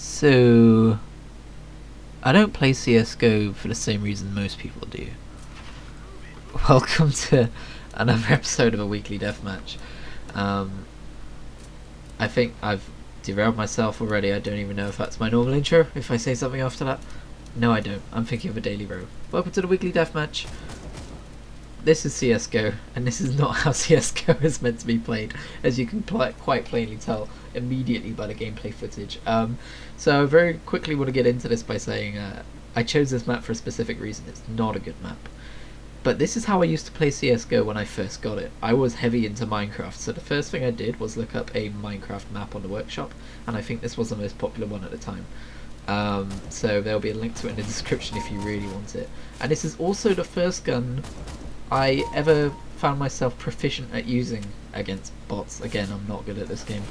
So, I don't play CSGO for the same reason most people do. Welcome to another episode of a weekly deathmatch. I think I've derailed myself already. I don't even know if that's my normal intro, if I say something after that. No, I don't. I'm thinking of a daily row. Welcome to the weekly deathmatch. This is CSGO, and this is not how CSGO is meant to be played, as you can quite plainly tell immediately by the gameplay footage. So I very quickly want to get into this by saying I chose this map for a specific reason. It's not a good map. But this is how I used to play CSGO when I first got it. I was heavy into Minecraft, so the first thing I did was look up a Minecraft map on the workshop, and I think this was the most popular one at the time. So there'll be a link to it in the description if you really want it. And this is also the first gun I ever found myself proficient at using against bots. Again, I'm not good at this game.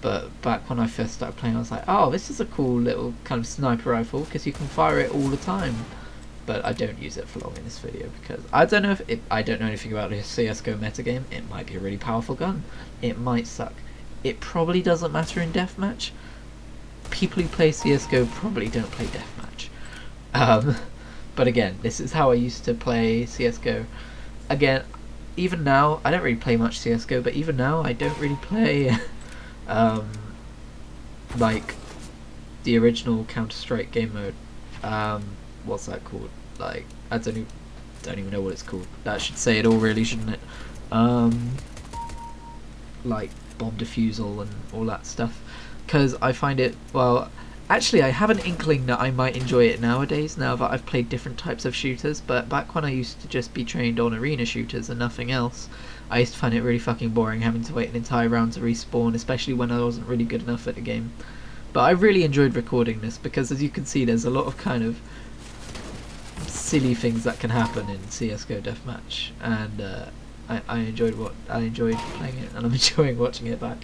But back when I first started playing, I was like, oh, this is a cool little kind of sniper rifle, because you can fire it all the time. But I don't use it for long in this video, because I don't know I don't know anything about the CSGO metagame. It might be a really powerful gun. It might suck. It probably doesn't matter in Deathmatch. People who play CSGO probably don't play Deathmatch. But again, this is how I used to play CSGO. Again, even now, I don't really play much CSGO, but even now I don't really play like the original Counter-Strike game mode. What's that called? Like, I don't even know what it's called. That should say it all, really, shouldn't it? Like bomb defusal and all that stuff. Because I find it, well, actually I have an inkling that I might enjoy it nowadays, now that I've played different types of shooters. But back when I used to just be trained on arena shooters and nothing else, I used to find it really fucking boring having to wait an entire round to respawn, especially when I wasn't really good enough at the game. But I really enjoyed recording this, because as you can see, there's a lot of kind of silly things that can happen in CSGO Deathmatch, and I enjoyed playing it, and I'm enjoying watching it back.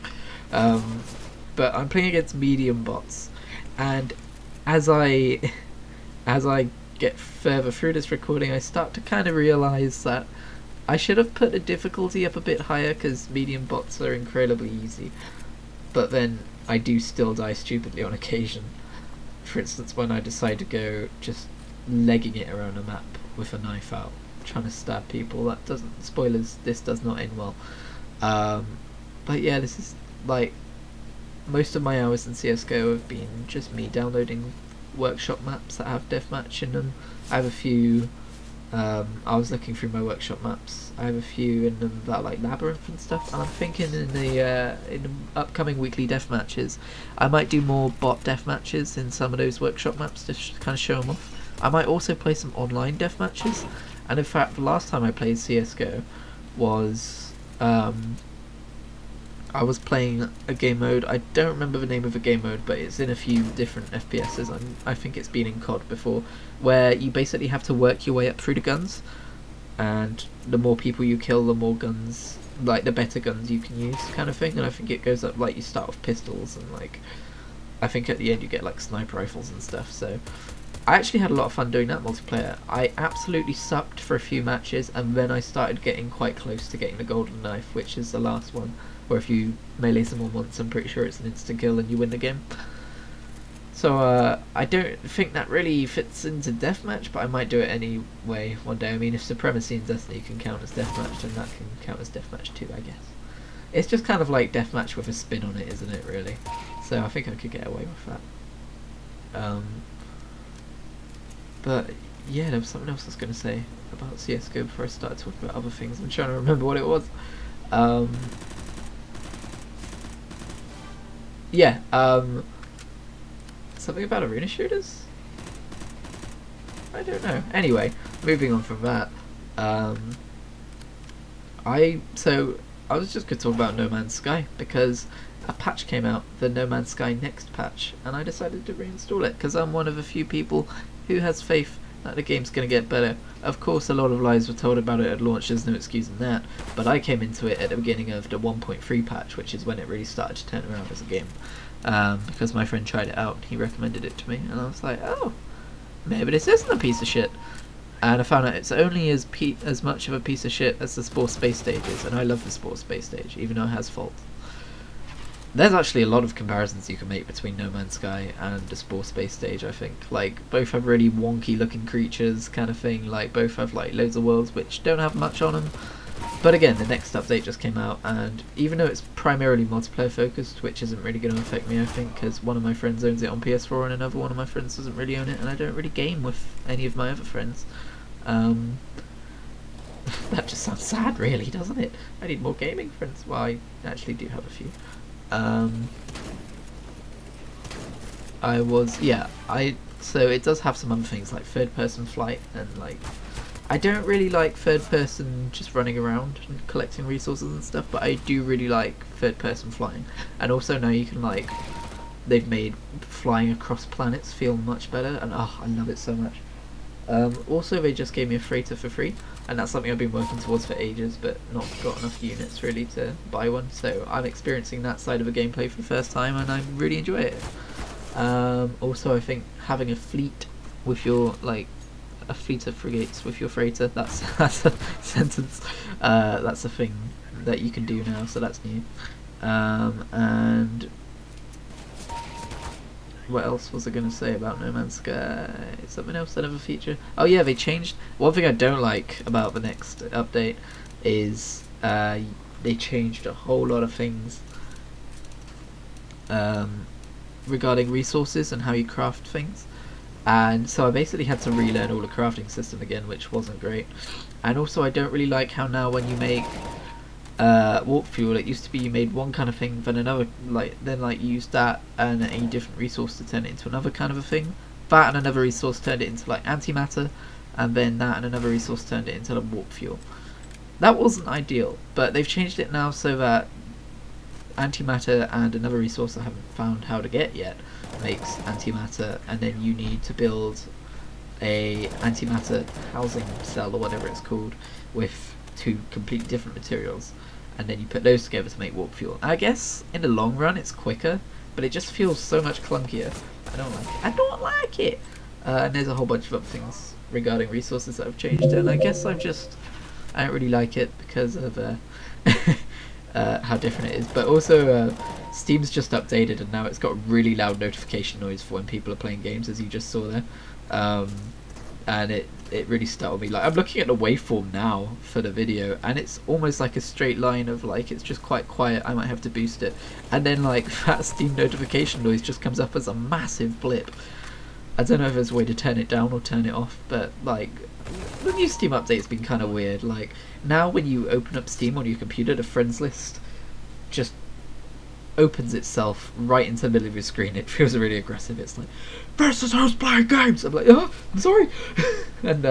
But I'm playing against medium bots, and as I get further through this recording, I start to kind of realise that I should have put the difficulty up a bit higher, because medium bots are incredibly easy. But then I do still die stupidly on occasion. For instance, when I decide to go just legging it around a map with a knife out, trying to stab people. That doesn't, spoilers, this does not end well. But yeah, this is like, most of my hours in CSGO have been just me downloading workshop maps that have deathmatch in them. I have a few, I was looking through my workshop maps, I have a few in them that like Labyrinth and stuff, and I'm thinking in the upcoming weekly deathmatches I might do more bot deathmatches in some of those workshop maps to kind of show them off. I might also play some online deathmatches, and in fact the last time I played CSGO was I was playing a game mode. I don't remember the name of the game mode, but it's in a few different FPSs. I think it's been in COD before, where you basically have to work your way up through the guns, and the more people you kill, the more guns, like the better guns you can use, kind of thing. And I think it goes up, like you start with pistols, and like I think at the end you get like sniper rifles and stuff. So I actually had a lot of fun doing that multiplayer. I absolutely sucked for a few matches, and then I started getting quite close to getting the golden knife, which is the last one, where if you melee someone once, I'm pretty sure it's an instant kill and you win the game. So I don't think that really fits into deathmatch, but I might do it anyway one day. I mean, if Supremacy and Destiny can count as deathmatch, then that can count as deathmatch too, I guess. It's just kind of like deathmatch with a spin on it, isn't it, really? So I think I could get away with that. But yeah, there was something else I was going to say about CSGO before I started talking about other things. I'm trying to remember what it was. Yeah, something about arena shooters? I don't know. Anyway, moving on from that. I was just going to talk about No Man's Sky, because a patch came out, the No Man's Sky Next patch, and I decided to reinstall it, because I'm one of a few people who has faith that the game's going to get better. Of course, a lot of lies were told about it at launch, there's no excusing that, but I came into it at the beginning of the 1.3 patch, which is when it really started to turn around as a game, because my friend tried it out, he recommended it to me, and I was like, oh, maybe this isn't a piece of shit. And I found out it's only as much of a piece of shit as the Spore Space stage is, and I love the Spore Space stage, even though it has faults. there's actually a lot of comparisons you can make between No Man's Sky and the Spore Space Stage. I think like both have really wonky looking creatures, kind of thing. Like both have like loads of worlds which don't have much on them. But again, the next update just came out, and even though it's primarily multiplayer focused, which isn't really going to affect me, I think, because one of my friends owns it on PS4 and another one of my friends doesn't really own it, and I don't really game with any of my other friends. That just sounds sad, really, doesn't it? I need more gaming friends. Well, I actually do have a few. So it does have some other things like third person flight, and like I don't really like third person just running around and collecting resources and stuff, but I do really like third person flying. And also now you can like, they've made flying across planets feel much better, and oh, I love it so much. Also they just gave me a freighter for free, and that's something I've been working towards for ages but not got enough units really to buy one, so I'm experiencing that side of the gameplay for the first time and I really enjoy it. Also I think having a fleet with your, like, a fleet of frigates with your freighter, that's a sentence, that's a thing that you can do now, so that's new. And what else was I going to say about No Man's Sky? Something else, another feature? Oh yeah, they changed. One thing I don't like about the next update is they changed a whole lot of things regarding resources and how you craft things. And so I basically had to relearn all the crafting system again, which wasn't great. And also I don't really like how now when you make warp fuel, it used to be you made one kind of thing, then another, then you used that and a different resource to turn it into another kind of a thing. That and another resource turned it into like antimatter, and then that and another resource turned it into the warp fuel. That wasn't ideal, but they've changed it now so that antimatter and another resource I haven't found how to get yet makes antimatter, and then you need to build a antimatter housing cell or whatever it's called with two completely different materials, and then you put those together to make warp fuel. I guess in the long run it's quicker, but it just feels so much clunkier. I don't like it. I don't like it. And there's a whole bunch of other things regarding resources that have changed, and I guess I don't really like it because of how different it is. But also Steam's just updated and now it's got a really loud notification noise for when people are playing games, as you just saw there. And it really startled me. Like, I'm looking at the waveform now for the video and it's almost like a straight line of like, it's just quite quiet. I might have to boost it, and then like that Steam notification noise just comes up as a massive blip. I don't know if there's a way to turn it down or turn it off, but like the new Steam update's been kind of weird. Like now when you open up Steam on your computer, the friends list just opens itself right into the middle of your screen. It feels really aggressive. It's like, versus who's playing games. I'm like, oh, I'm sorry. And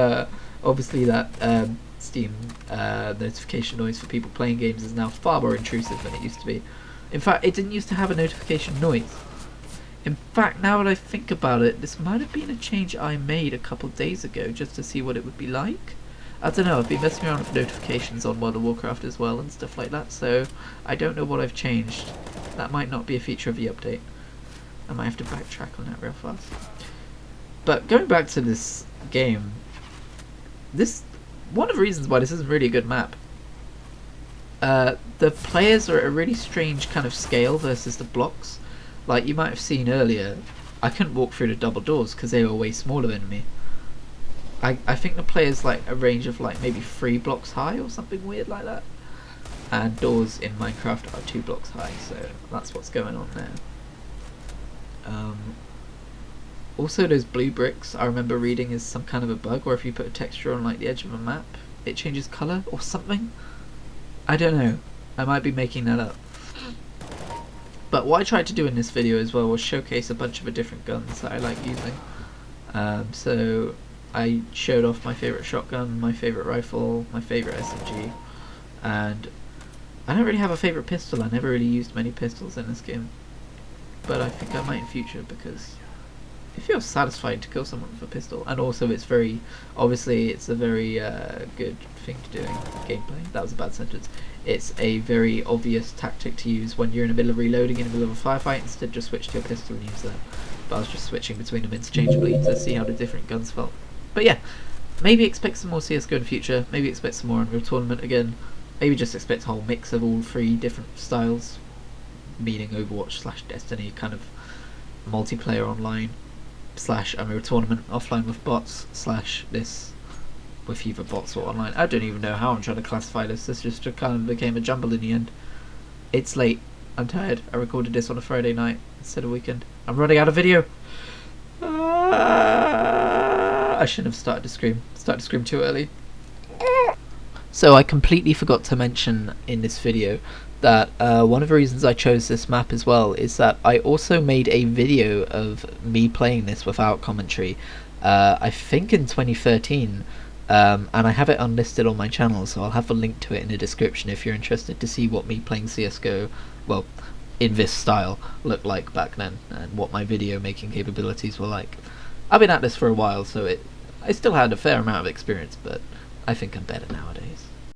obviously that Steam notification noise for people playing games is now far more intrusive than it used to be. In fact, it didn't used to have a notification noise. In fact, now that I think about it, this might have been a change I made a couple days ago just to see what it would be like. I don't know, I've been messing around with notifications on World of Warcraft as well and stuff like that, so I don't know what I've changed. That might not be a feature of the update. I might have to backtrack on that real fast. But going back to this game, one of the reasons why this isn't really a good map, the players are at a really strange kind of scale versus the blocks. Like you might have seen earlier, I couldn't walk through the double doors because they were way smaller than me. I think the players like a range of like maybe 3 blocks high or something weird like that. And doors in Minecraft are 2 blocks high, so that's what's going on there. Also those blue bricks, I remember reading, is some kind of a bug where if you put a texture on like the edge of a map, it changes colour or something. I don't know. I might be making that up. But what I tried to do in this video as well was showcase a bunch of the different guns that I like using. So I showed off my favourite shotgun, my favourite rifle, my favourite SMG, and I don't really have a favourite pistol. I never really used many pistols in this game, but I think I might in future because it feels satisfying to kill someone with a pistol, and also it's very, obviously it's a very good thing to do in gameplay. That was a bad sentence. It's a very obvious tactic to use when you're in the middle of reloading in the middle of a firefight. Instead just switch to your pistol and use that. But I was just switching between them interchangeably to see how the different guns felt. But yeah, maybe expect some more CSGO in the future, maybe expect some more Unreal Tournament again, maybe just expect a whole mix of all 3 different styles. meaning Overwatch slash Destiny, kind of multiplayer online slash I'm a tournament offline with bots slash this with either bots or online. I don't even know how I'm trying to classify this. This just kind of became a jumble in the end. It's late. I'm tired. I recorded this on a Friday night instead of weekend. I'm running out of video. I shouldn't have started to scream. Started to scream too early. So I completely forgot to mention in this video that one of the reasons I chose this map as well is that I also made a video of me playing this without commentary, I think in 2013, and I have it unlisted on my channel, so I'll have a link to it in the description if you're interested to see what me playing CSGO, well, in this style, looked like back then, and what my video making capabilities were like. I've been at this for a while, so I still had a fair amount of experience, but I think I'm better nowadays.